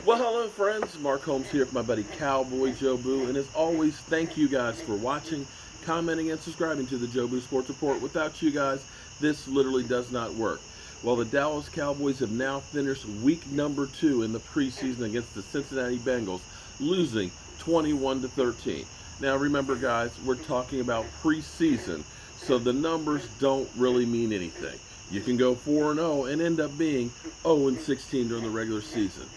Well, hello, friends. Mark Holmes here with my buddy Cowboy Joe Boo. And as always, thank you guys for watching, commenting, and subscribing to the Joe Boo Sports Report. Without you guys, this literally does not work. Well, the Dallas Cowboys have now finished week number 2 in the preseason against the Cincinnati Bengals, losing 21-13. Now, remember, guys, we're talking about preseason, so the numbers don't really mean anything. You can go 4-0 and end up being 0-16 during the regular season.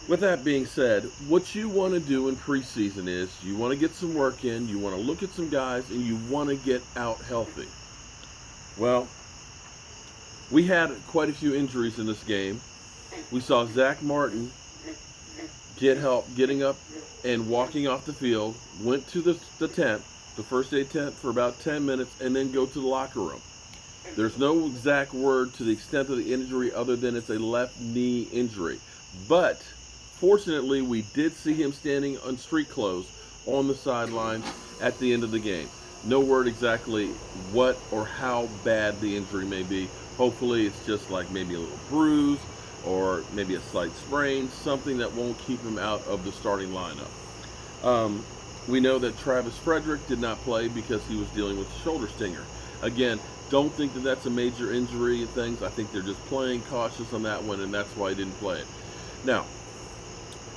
With that being said, what you want to do in preseason is you want to get some work in, you want to look at some guys, and you want to get out healthy. Well, we had quite a few injuries in this game. We saw Zack Martin get help getting up and walking off the field, went to the tent, the first aid tent, for about 10 minutes, and then go to the locker room. There's no exact word to the extent of the injury other than it's a left knee injury. But fortunately, we did see him standing on street clothes on the sideline at the end of the game. No word exactly what or how bad the injury may be. Hopefully it's just like maybe a little bruise or maybe a slight sprain, something that won't keep him out of the starting lineup. We know that Travis Frederick did not play because he was dealing with a shoulder stinger. Again, don't think that that's a major injury and things. I think they're just playing cautious on that one, and that's why he didn't play it. Now,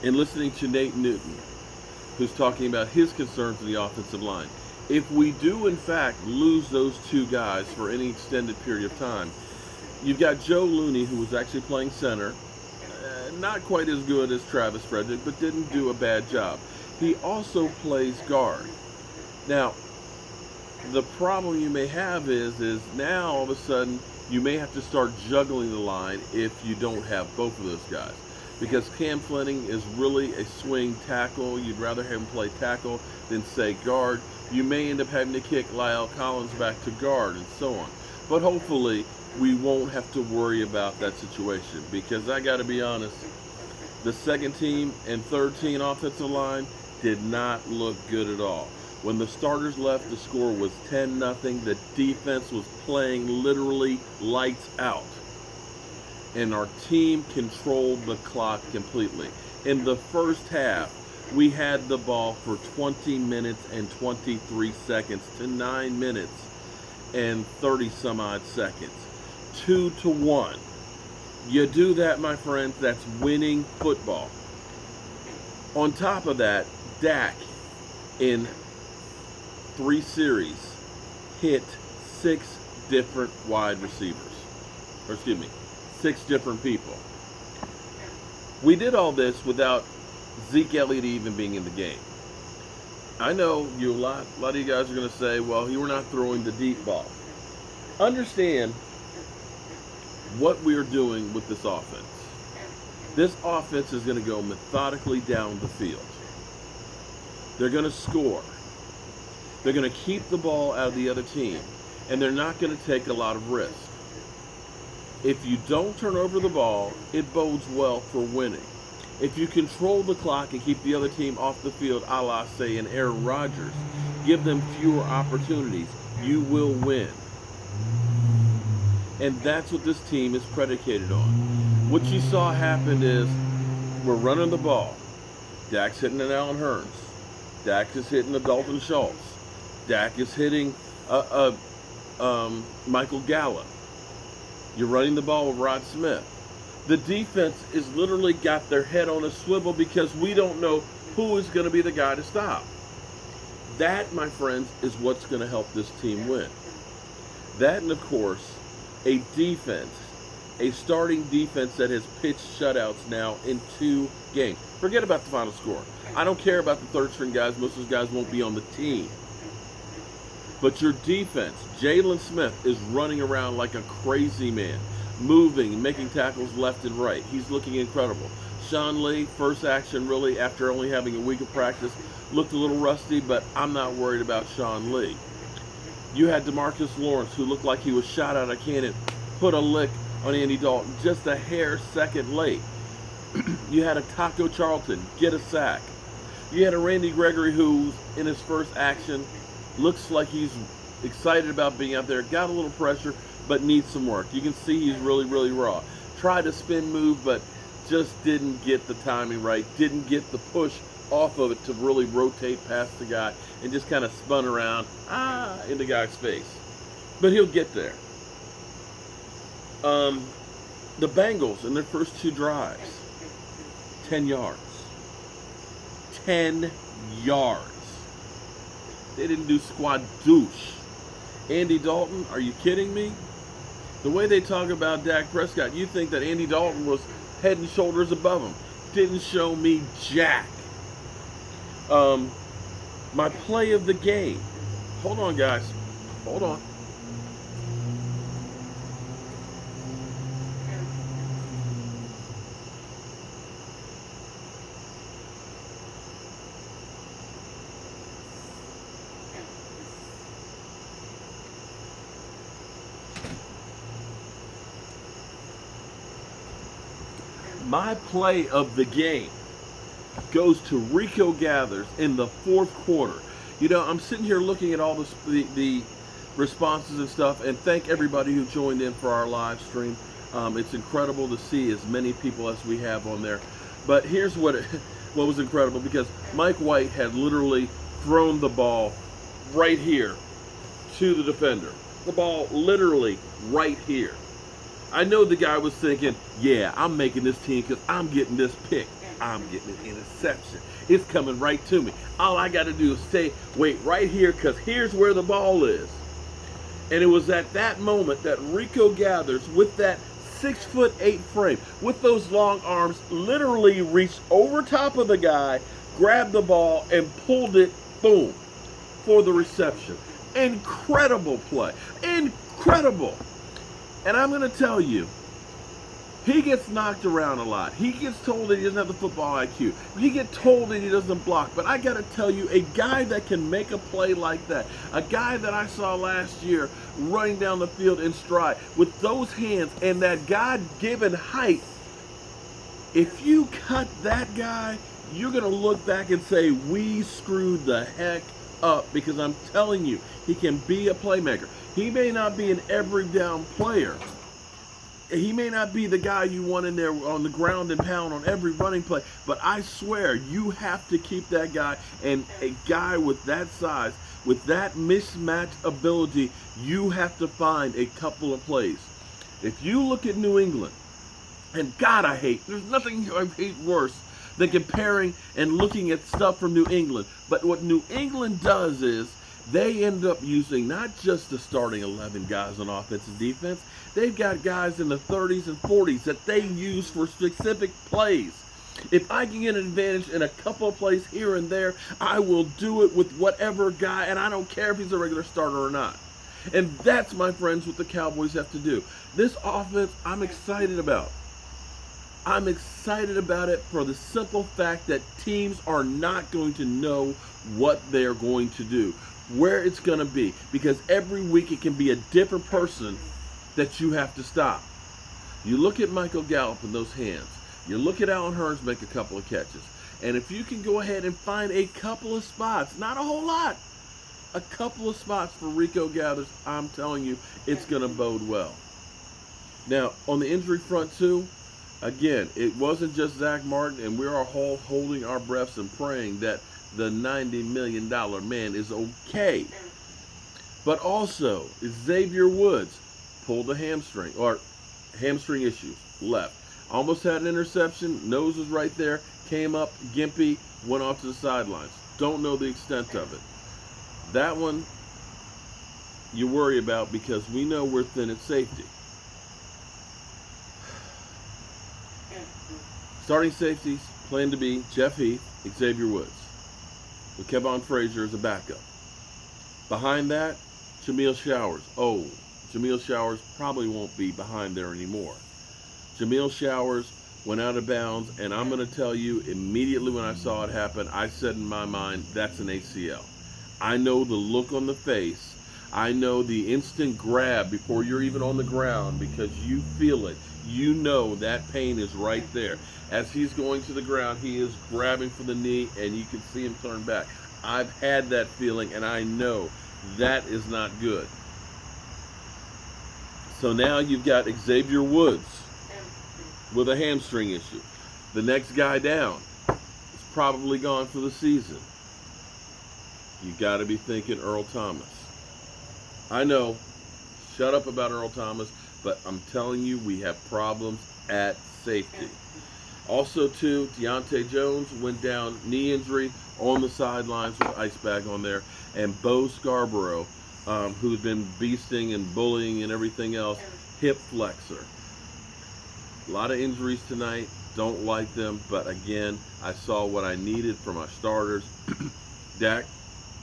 in listening to Nate Newton, who's talking about his concerns in the offensive line, if we do in fact lose those two guys for any extended period of time, you've got Joe Looney, who was actually playing center, not quite as good as Travis Frederick, but didn't do a bad job. He also plays guard. Now, the problem you may have is now all of a sudden you may have to start juggling the line if you don't have both of those guys. Because Cam Fleming is really a swing tackle. You'd rather have him play tackle than, say, guard. You may end up having to kick Lyle Collins back to guard and so on. But hopefully we won't have to worry about that situation, because I got to be honest, the second team and third team offensive line did not look good at all. When the starters left, the score was 10-0. The defense was playing literally lights out. And our team controlled the clock completely. In the first half, we had the ball for 20 minutes and 23 seconds to 9 minutes and 30 some odd seconds. 2-1. You do that, my friends, that's winning football. On top of that, Dak in 3 series hit 6 different wide receivers. Or excuse me, 6 different people. We did all this without Zeke Elliott even being in the game. I know a lot of you guys are going to say, well, you were not throwing the deep ball. Understand what we are doing with this offense. This offense is going to go methodically down the field. They're going to score. They're going to keep the ball out of the other team, and they're not going to take a lot of risk. If you don't turn over the ball, it bodes well for winning. If you control the clock and keep the other team off the field, a la, say, an Aaron Rodgers, give them fewer opportunities, you will win. And that's what this team is predicated on. What you saw happen is we're running the ball. Dak's hitting an Allen Hurns. Dak is hitting a Dalton Schultz. Dak is hitting Michael Gallup. You're running the ball with Rod Smith. The defense is literally got their head on a swivel because we don't know who is going to be the guy to stop. That, my friends, is what's going to help this team win. That, and of course, a defense, a starting defense that has pitched shutouts now in 2 games. Forget about the final score. I don't care about the third string guys. Most of those guys won't be on the team. But your defense, Jalen Smith is running around like a crazy man, moving, making tackles left and right. He's looking incredible. Sean Lee, first action really after only having a week of practice, looked a little rusty, but I'm not worried about Sean Lee. You had DeMarcus Lawrence, who looked like he was shot out of a cannon, put a lick on Andy Dalton just a hair second late. You had a Taco Charlton get a sack. You had a Randy Gregory who, in his first action, looks like he's excited about being out there, got a little pressure, but needs some work. You can see he's really, really raw. Tried a spin move, but just didn't get the timing right, didn't get the push off of it to really rotate past the guy, and just kind of spun around in the guy's face. But he'll get there. The Bengals in their first 2 drives, 10 yards. 10 yards. They didn't do squad douche. Andy Dalton, are you kidding me? The way they talk about Dak Prescott, you think that Andy Dalton was head and shoulders above him. Didn't show me jack. My play of the game. Hold on, guys. Hold on. My play of the game goes to Rico Gathers in the 4th quarter. You know, I'm sitting here looking at all the responses and stuff, and thank everybody who joined in for our live stream. It's incredible to see as many people as we have on there. But here's what was incredible, because Mike White had literally thrown the ball right here to the defender. The ball literally right here. I know the guy was thinking, yeah, I'm making this team because I'm getting this pick. I'm getting an interception. It's coming right to me. All I got to do is wait right here, because here's where the ball is. And it was at that moment that Rico Gathers, with that 6'8" frame, with those long arms, literally reached over top of the guy, grabbed the ball, and pulled it, boom, for the reception. Incredible play. Incredible. And I'm going to tell you, he gets knocked around a lot. He gets told that he doesn't have the football IQ. He gets told that he doesn't block. But I got to tell you, a guy that can make a play like that, a guy that I saw last year running down the field in stride with those hands and that God-given height, if you cut that guy, you're going to look back and say, we screwed the heck up, because I'm telling you, he can be a playmaker. He may not be an every down player. He may not be the guy you want in there on the ground and pound on every running play, but I swear you have to keep that guy, and a guy with that size, with that mismatch ability, you have to find a couple of plays. If you look at New England, and God, there's nothing I hate worse than comparing and looking at stuff from New England. But what New England does is they end up using not just the starting 11 guys on offense and defense. They've got guys in the 30s and 40s that they use for specific plays. If I can get an advantage in a couple of plays here and there, I will do it with whatever guy, and I don't care if he's a regular starter or not. And that's, my friends, what the Cowboys have to do. This offense, I'm excited about. I'm excited about it for the simple fact that teams are not going to know what they're going to do, where it's going to be, because every week it can be a different person that you have to stop. You look at Michael Gallup and those hands. You look at Allen Hurns make a couple of catches. And if you can go ahead and find a couple of spots, not a whole lot, a couple of spots for Rico Gathers, I'm telling you, it's going to bode well. Now, on the injury front too, again, it wasn't just Zack Martin, and we're all holding our breaths and praying that the $90 million man is okay. But also, Xavier Woods pulled a hamstring, or hamstring issues, left. Almost had an interception, nose was right there, came up, gimpy, went off to the sidelines. Don't know the extent of it. That one you worry about, because we know we're thin at safety. Starting safeties plan to be Jeff Heath, Xavier Woods, with Kevon Frazier as a backup. Behind that, Jamil Showers. Oh, Jamil Showers probably won't be behind there anymore. Jamil Showers went out of bounds, and I'm going to tell you, immediately when I saw it happen, I said in my mind, that's an ACL. I know the look on the face. I know the instant grab before you're even on the ground, because you feel it. You know that pain is right there. As he's going to the ground, he is grabbing for the knee, and you can see him turn back. I've had that feeling, and I know that is not good. So now you've got Xavier Woods with a hamstring issue. The next guy down is probably gone for the season. You got to be thinking Earl Thomas. I know, shut up about Earl Thomas, but I'm telling you, we have problems at safety. Also, too, Deontay Jones went down, knee injury, on the sidelines with ice bag on there. And Bo Scarborough, who's been beasting and bullying and everything else, hip flexor. A lot of injuries tonight. Don't like them, but again, I saw what I needed from my starters. Dak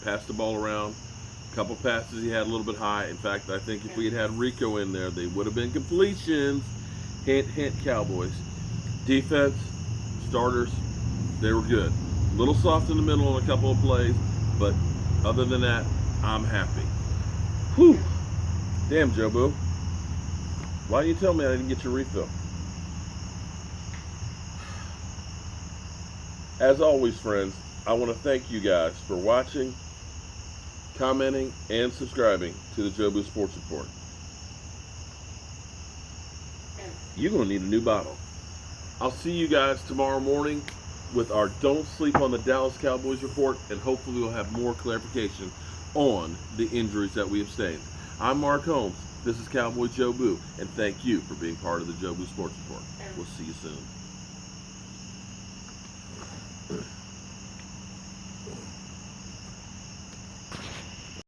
passed the ball around. A couple passes he had a little bit high. In fact, I think if we had Rico in there, they would have been completions. Hint, hint, Cowboys. Defense, starters, they were good. A little soft in the middle on a couple of plays, but other than that, I'm happy. Whew. Damn, Joe Boo. Why didn't you tell me I didn't get your refill? As always, friends, I want to thank you guys for watching, commenting, and subscribing to the Joe Boo Sports Report. You're going to need a new bottle. I'll see you guys tomorrow morning with our Don't Sleep on the Dallas Cowboys report, and hopefully we'll have more clarification on the injuries that we have sustained. I'm Mark Holmes. This is Cowboy Joe Boo, and thank you for being part of the Joe Boo Sports Report. We'll see you soon.